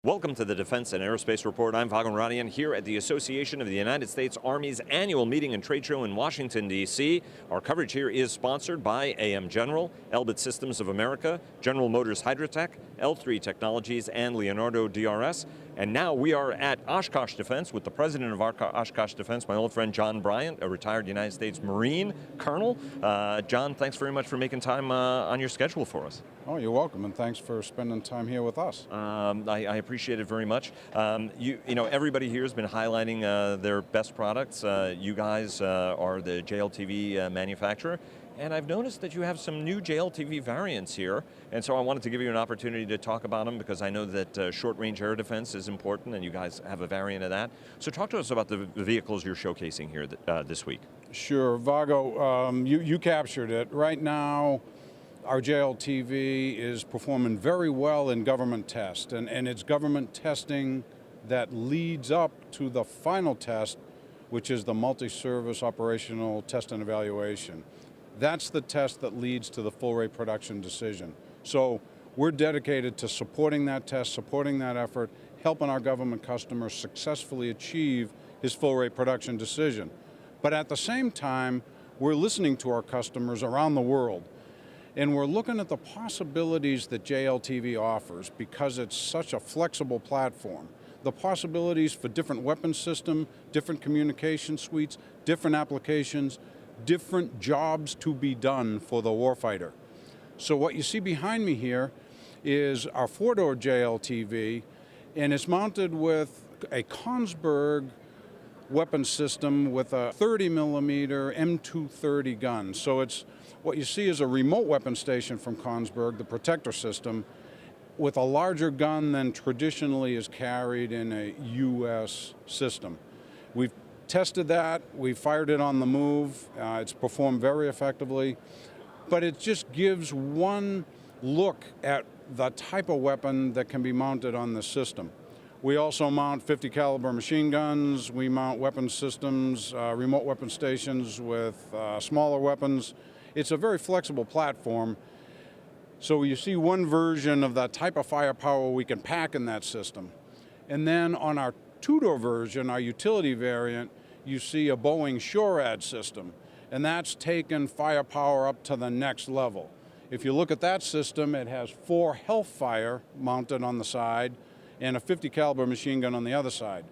Welcome to the Defense and Aerospace Report. I'm Vago Radian here at the Association of the United States Army's annual meeting and trade show in Washington, D.C. Our coverage here is sponsored by AM General, Elbit Systems of America, General Motors Hydrotech, L3 Technologies, and Leonardo DRS. And now we are at Oshkosh Defense with the president of Oshkosh Defense, my old friend John Bryant, a retired United States Marine Colonel. John, thanks very much for making time on your schedule for us. Oh, you're welcome, and thanks for spending time here with us. I appreciate it very much. You know, everybody here has been highlighting their best products. You guys are the JLTV manufacturer, and I've noticed that you have some new JLTV variants here, and so I wanted to give you an opportunity to talk about them because I know that short-range air defense is important, and you guys have a variant of that. So talk to us about the vehicles you're showcasing here this week. Sure, Vago, you captured it. Right now, our JLTV is performing very well in government test, and it's government testing that leads up to the final test, which is the multi-service operational test and evaluation. That's the test that leads to the full rate production decision. So we're dedicated to supporting that test, supporting that effort, helping our government customers successfully achieve his full rate production decision. But at the same time, we're listening to our customers around the world. And we're looking at the possibilities that JLTV offers because it's such a flexible platform. The possibilities for different weapon system, different communication suites, different applications, different jobs to be done for the warfighter. So what you see behind me here is our four-door JLTV, and it's mounted with a Kongsberg weapon system with a 30mm M230 gun. So it's what you see is a remote weapon station from Kongsberg, the protector system, with a larger gun than traditionally is carried in a U.S. system. We've tested that, we've fired it on the move, it's performed very effectively, but it just gives one look at the type of weapon that can be mounted on the system. We also mount 50 caliber machine guns, we mount weapon systems, remote weapon stations with smaller weapons. It's a very flexible platform. So you see one version of the type of firepower we can pack in that system. And then on our two-door version, our utility variant, you see a Boeing SHORAD system. And that's taken firepower up to the next level. If you look at that system, it has 4 Hellfire mounted on the side and a 50 caliber machine gun on the other side.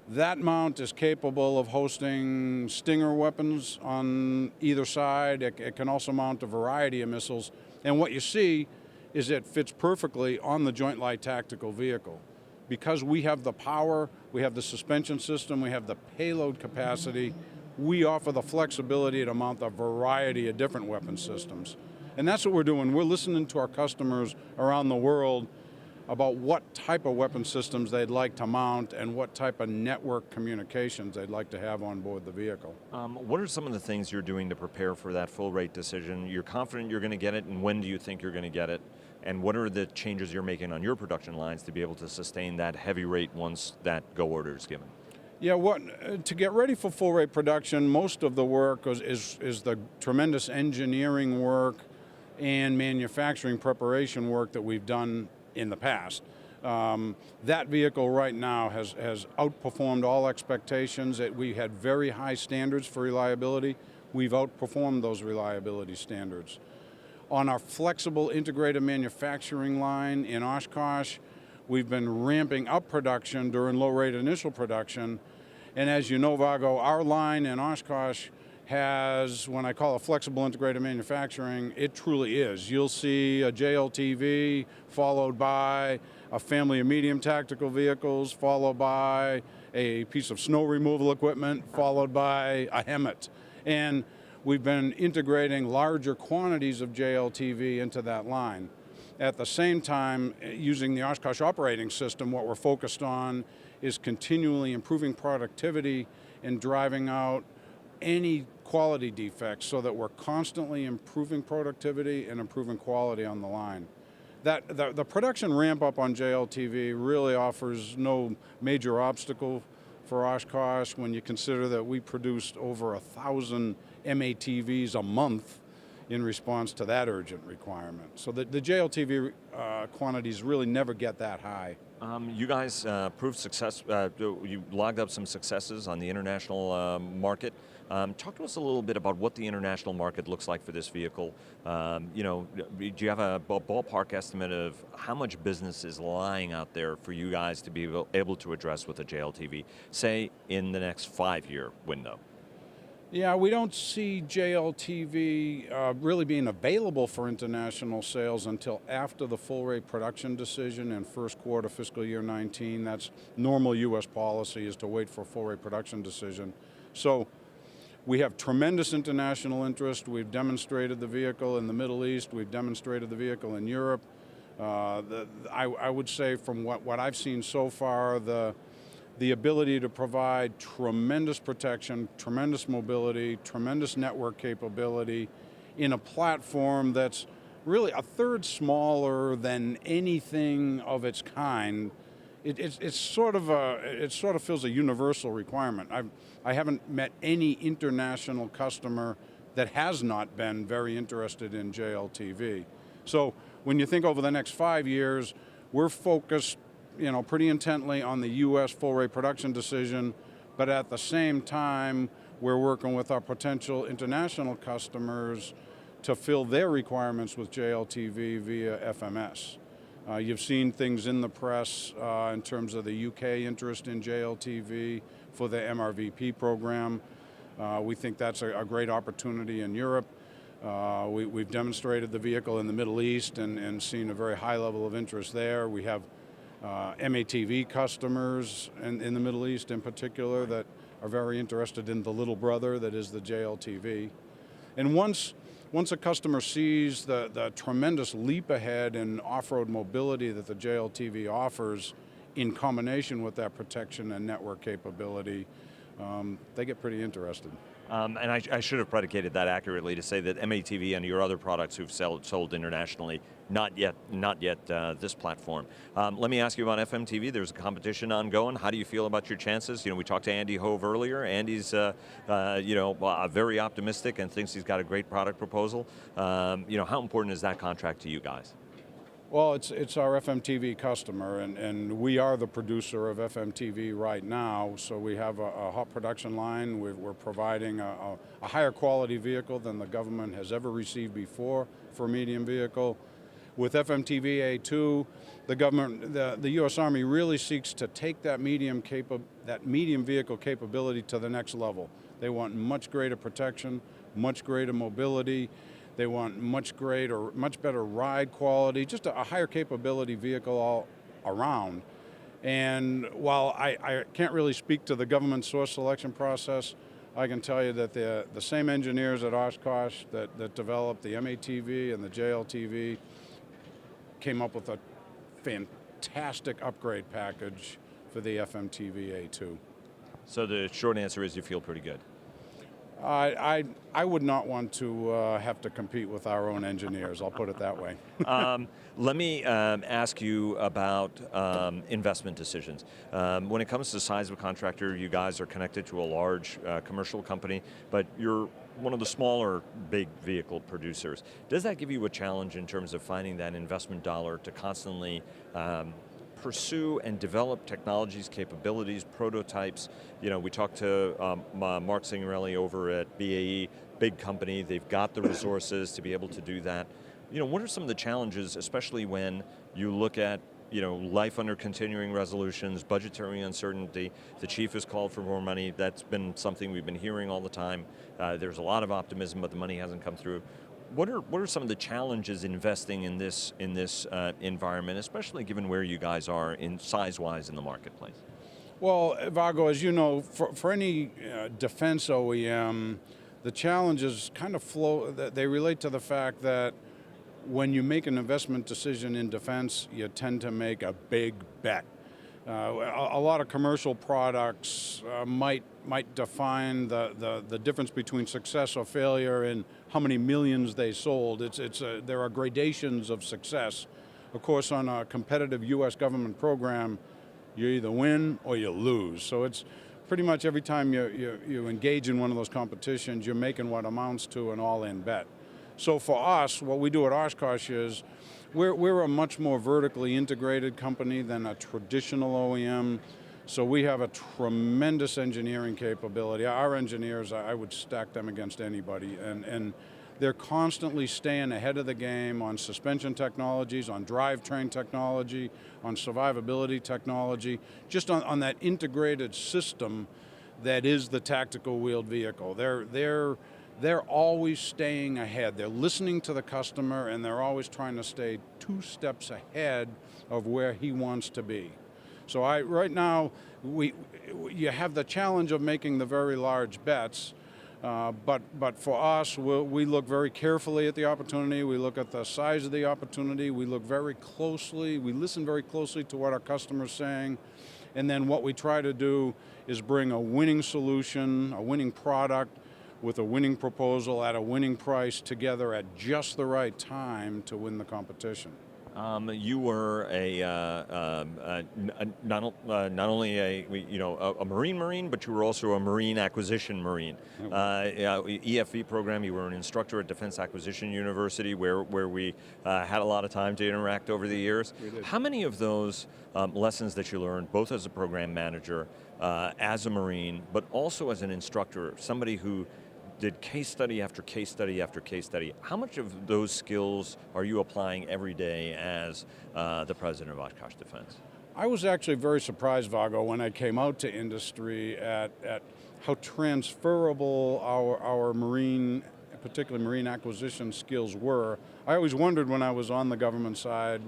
That mount is capable of hosting Stinger weapons on either side. It can also mount a variety of missiles. And what you see is it fits perfectly on the Joint Light Tactical Vehicle. Because we have the power, we have the suspension system, we have the payload capacity, we offer the flexibility to mount a variety of different weapon systems. And that's what we're doing. We're listening to our customers around the world about what type of weapon systems they'd like to mount and what type of network communications they'd like to have on board the vehicle. What are some of the things you're doing to prepare for that full rate decision? You're confident you're going to get it, and when do you think you're going to get it? And what are the changes you're making on your production lines to be able to sustain that heavy rate once that go order is given? Yeah, to get ready for full rate production, most of the work is the tremendous engineering work and manufacturing preparation work that we've done in the past. That vehicle right now has outperformed all expectations. We had very high standards for reliability. We've outperformed those reliability standards. On our flexible integrated manufacturing line in Oshkosh, we've been ramping up production during low rate initial production. And as you know, Vago, our line in Oshkosh has, when I call it flexible integrated manufacturing, it truly is. You'll see a JLTV followed by a family of medium tactical vehicles, followed by a piece of snow removal equipment, followed by a HEMTT. And we've been integrating larger quantities of JLTV into that line. At the same time, using the Oshkosh operating system, what we're focused on is continually improving productivity and driving out any quality defects so that we're constantly improving productivity and improving quality on the line. The production ramp up on JLTV really offers no major obstacle for Oshkosh when you consider that we produced over 1,000 MATVs a month in response to that urgent requirement. So the JLTV quantities really never get that high. You guys proved success. You logged up some successes on the international market. Talk to us a little bit about what the international market looks like for this vehicle. Do you have a ballpark estimate of how much business is lying out there for you guys to be able to address with a JLTV, say in the next 5-year window? Yeah, we don't see JLTV really being available for international sales until after the full rate production decision in first quarter fiscal year 19. That's normal U.S. policy, is to wait for a full rate production decision. So we have tremendous international interest. We've demonstrated the vehicle in the Middle East. We've demonstrated the vehicle in Europe. I would say from what I've seen so far, the ability to provide tremendous protection, tremendous mobility, tremendous network capability in a platform that's really a third smaller than anything of its kind. It sort of fills a universal requirement. I haven't met any international customer that has not been very interested in JLTV. So when you think over the next 5 years, we're focused pretty intently on the U.S. full rate production decision, but at the same time, we're working with our potential international customers to fill their requirements with JLTV via FMS. You've seen things in the press in terms of the UK interest in JLTV for the MRVP program. We think that's a great opportunity in Europe. We've demonstrated the vehicle in the Middle East and seen a very high level of interest there. We have MATV customers in the Middle East in particular that are very interested in the little brother that is the JLTV. And once a customer sees the tremendous leap ahead in off-road mobility that the JLTV offers in combination with that protection and network capability, they get pretty interested. And I should have predicated that accurately to say that MATV and your other products who've sold internationally, not yet this platform. Let me ask you about FMTV. There's a competition ongoing. How do you feel about your chances? We talked to Andy Hove earlier. Andy's very optimistic and thinks he's got a great product proposal. How important is that contract to you guys? Well, it's our FMTV customer, and we are the producer of FMTV right now, so we have a hot production line. We're providing a higher quality vehicle than the government has ever received before for a medium vehicle. With FMTV A2, the government, the U.S. Army really seeks to take that medium vehicle capability to the next level. They want much greater protection, much greater mobility. They want much better ride quality, just a higher capability vehicle all around. And while I can't really speak to the government source selection process, I can tell you that the same engineers at Oshkosh that developed the MATV and the JLTV came up with a fantastic upgrade package for the FMTV A2. So the short answer is you feel pretty good. I would not want to have to compete with our own engineers, I'll put it that way. Let me ask you about investment decisions. When it comes to the size of a contractor, you guys are connected to a large commercial company, but you're one of the smaller big vehicle producers. Does that give you a challenge in terms of finding that investment dollar to constantly pursue and develop technologies, capabilities, prototypes? We talked to Mark Signorelli over at BAE, big company. They've got the resources to be able to do that. What are some of the challenges, especially when you look at life under continuing resolutions, budgetary uncertainty? The chief has called for more money. That's been something we've been hearing all the time. There's a lot of optimism, but the money hasn't come through. What are some of the challenges investing in this environment, especially given where you guys are in size-wise in the marketplace? Well, Vago, as you know, for any defense OEM, the challenges kind of they relate to the fact that when you make an investment decision in defense, you tend to make a big bet. A lot of commercial products might define the difference between success or failure in how many millions they sold. There are gradations of success. Of course, on a competitive U.S. government program, you either win or you lose. So it's pretty much every time you engage in one of those competitions, you're making what amounts to an all-in bet. So for us, what we do at Oshkosh is We're a much more vertically integrated company than a traditional OEM, so we have a tremendous engineering capability. Our engineers, I would stack them against anybody, and they're constantly staying ahead of the game on suspension technologies, on drivetrain technology, on survivability technology, just on that integrated system that is the tactical wheeled vehicle. They're always staying ahead. They're listening to the customer, and they're always trying to stay 2 steps ahead of where he wants to be. So right now, you have the challenge of making the very large bets, but for us, we look very carefully at the opportunity. We look at the size of the opportunity. We look very closely. We listen very closely to what our customer's saying, and then what we try to do is bring a winning solution, a winning product, with a winning proposal at a winning price together at just the right time to win the competition. You were not only a Marine, but you were also a Marine acquisition Marine. EFV program. You were an instructor at Defense Acquisition University, where we had a lot of time to interact over the years. How many of those lessons that you learned, both as a program manager, as a Marine, but also as an instructor, somebody who did case study after case study after case study, how much of those skills are you applying every day as the president of Oshkosh Defense? I was actually very surprised, Vago, when I came out to industry at how transferable our Marine, particularly Marine acquisition skills were. I always wondered when I was on the government side,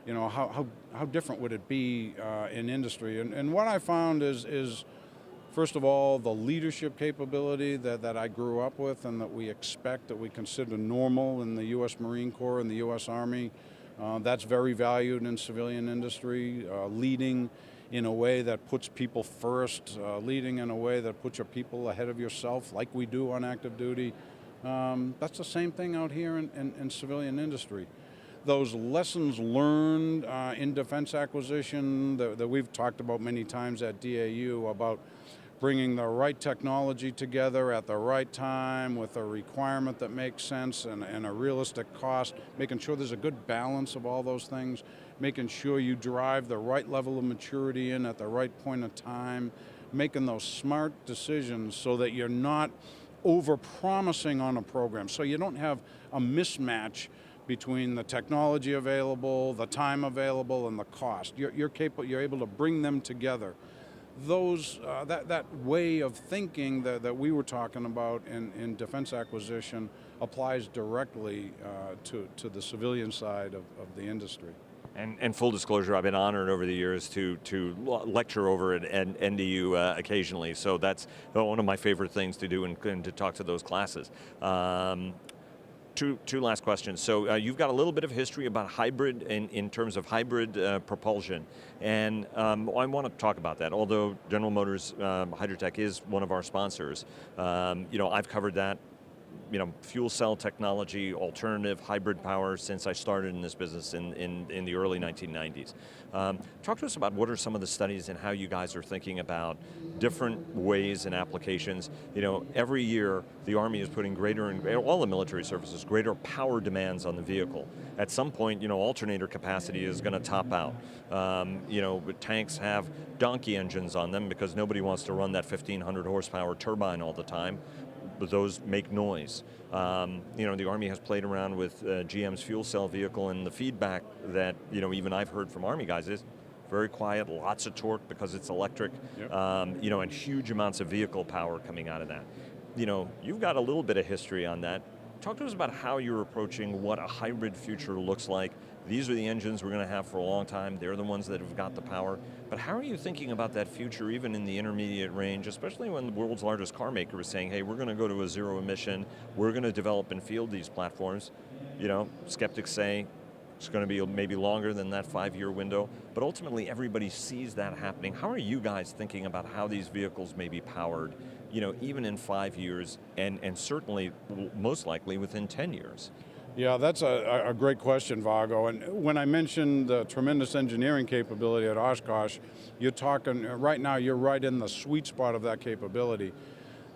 how different would it be in industry? And what I found is first of all, the leadership capability that I grew up with and that we expect, that we consider normal in the U.S. Marine Corps and the U.S. Army, that's very valued in civilian industry. Leading in a way that puts people first, leading in a way that puts your people ahead of yourself, like we do on active duty. That's the same thing out here in civilian industry. Those lessons learned in defense acquisition that we've talked about many times at DAU about bringing the right technology together at the right time with a requirement that makes sense and a realistic cost, making sure there's a good balance of all those things, making sure you drive the right level of maturity in at the right point of time, making those smart decisions so that you're not over-promising on a program, so you don't have a mismatch between the technology available, the time available, and the cost. You're able to bring them together. That way of thinking that we were talking about in defense acquisition applies directly to the civilian side of the industry. And full disclosure, I've been honored over the years to lecture over at NDU occasionally, so that's one of my favorite things to do and to talk to those classes. Two last questions. So you've got a little bit of history about hybrid in terms of hybrid propulsion, and I want to talk about that. Although General Motors Hydrotech is one of our sponsors, I've covered that. Fuel cell technology, alternative hybrid power since I started in this business in the early 1990s. Talk to us about what are some of the studies and how you guys are thinking about different ways and applications. Every year the Army is putting greater and all the military services, greater power demands on the vehicle. At some point, alternator capacity is going to top out. Tanks have donkey engines on them because nobody wants to run that 1,500 horsepower turbine all the time. But those make noise. The Army has played around with GM's fuel cell vehicle, and the feedback that even I've heard from Army guys is very quiet, lots of torque because it's electric, yep. And huge amounts of vehicle power coming out of that. You've got a little bit of history on that. Talk to us about how you're approaching what a hybrid future looks like. These are the engines we're going to have for a long time. They're the ones that have got the power. But how are you thinking about that future, even in the intermediate range, especially when the world's largest car maker is saying, hey, we're going to go to a zero emission, we're going to develop and field these platforms. Skeptics say it's going to be maybe longer than that 5-year window, but ultimately everybody sees that happening. How are you guys thinking about how these vehicles may be powered, even in 5 years, and certainly, most likely, within 10 years? Yeah, that's a great question, Vago. And when I mentioned the tremendous engineering capability at Oshkosh, you're talking, right now you're right in the sweet spot of that capability.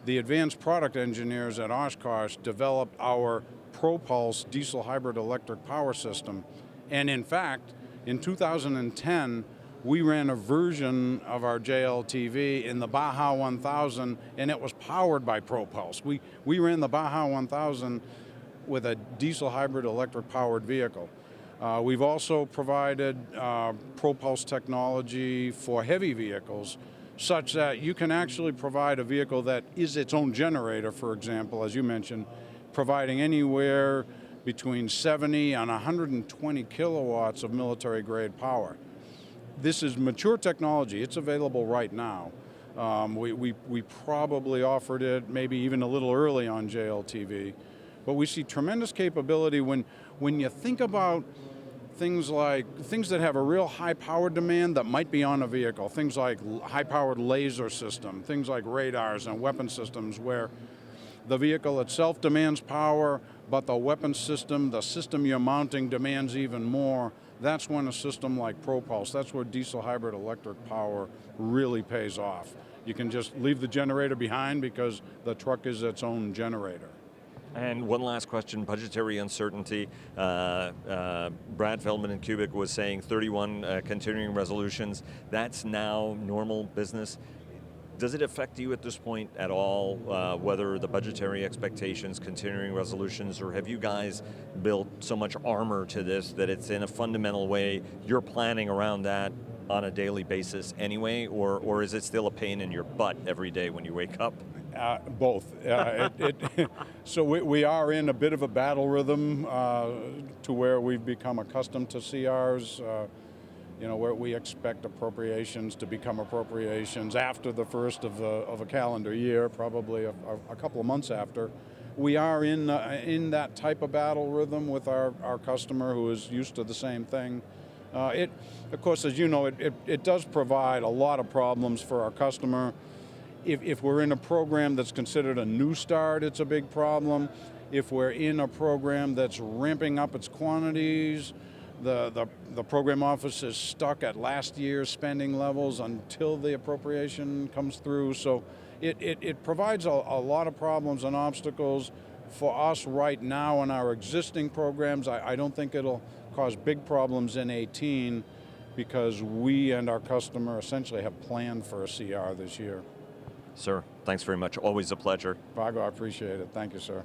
The advanced product engineers at Oshkosh developed our Propulse diesel hybrid electric power system, And in fact, in 2010, we ran a version of our JLTV in the Baja 1000, and it was powered by Propulse. We ran the Baja 1000 with a diesel hybrid electric powered vehicle. We've also provided Propulse technology for heavy vehicles, such that you can actually provide a vehicle that is its own generator, for example, as you mentioned, providing anywhere between 70 and 120 kilowatts of military grade power. This is mature technology. It's available right now. We probably offered it maybe even a little early on JLTV, but we see tremendous capability when you think about things that have a real high power demand that might be on a vehicle, things like high powered laser system, things like radars and weapon systems where the vehicle itself demands power, but the weapon system, the system you're mounting demands even more. That's when a system like Propulse, that's where diesel hybrid electric power really pays off. You can just leave the generator behind because the truck is its own generator. And one last question, budgetary uncertainty. Brad Feldman in Cubic was saying 31 continuing resolutions. That's now normal business. Does it affect you at this point at all, whether the budgetary expectations, continuing resolutions, or have you guys built so much armor to this that it's in a fundamental way you're planning around that on a daily basis anyway, or is it still a pain in your butt every day when you wake up? Both. So we are in a bit of a battle rhythm to where we've become accustomed to CRs. Where we expect appropriations to become appropriations after the first of a calendar year, probably a couple of months after. We are in that type of battle rhythm with our customer who is used to the same thing. Of course, as you know, it does provide a lot of problems for our customer. If we're in a program that's considered a new start, it's a big problem. If we're in a program that's ramping up its quantities, the program office is stuck at last year's spending levels until the appropriation comes through. So it provides a lot of problems and obstacles for us right now in our existing programs. I don't think it'll cause big problems in 18 because we and our customer essentially have planned for a CR this year. Sir, thanks very much. Always a pleasure. Vago, I appreciate it. Thank you, sir.